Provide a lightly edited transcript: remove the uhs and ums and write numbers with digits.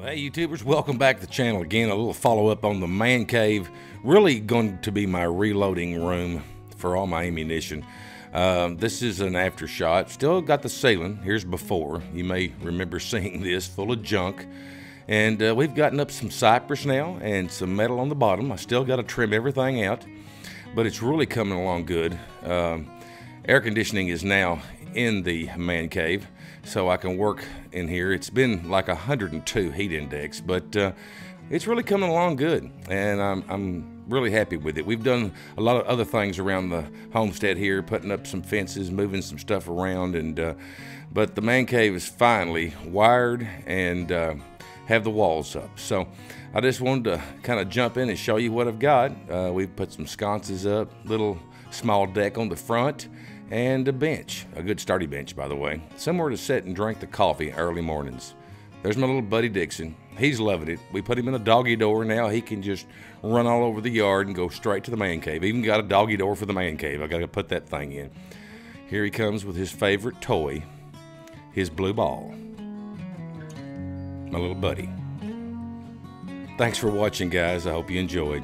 Hey YouTubers, welcome back to the channel again. A little follow-up on the man cave. Really going to be my reloading room for all my ammunition. This is an after shot. Still got the ceiling. Here's before. You may remember seeing this full of junk. And we've gotten up some cypress now and some metal on the bottom. I still got to trim everything out, but it's really coming along good. Air conditioning is now in the man cave, so I can work in here. It's been like 102 heat index, but it's really coming along good, and I'm really happy with it. We've done a lot of other things around the homestead here, putting up some fences, moving some stuff around, and but the man cave is finally wired and have the walls up. So I just wanted to kind of jump in and show you what I've got. We've put some sconces up, little small deck on the front, and a bench, a good sturdy bench, by the way, somewhere to sit and drink the coffee early mornings. There's my little buddy Dixon. He's loving it. We put him in a doggy door now. He can just run all over the yard and go straight to the man cave. Even got a doggy door for the man cave. I got to put that thing in. Here he comes with his favorite toy, his blue ball. My little buddy. Thanks for watching, guys. I hope you enjoyed.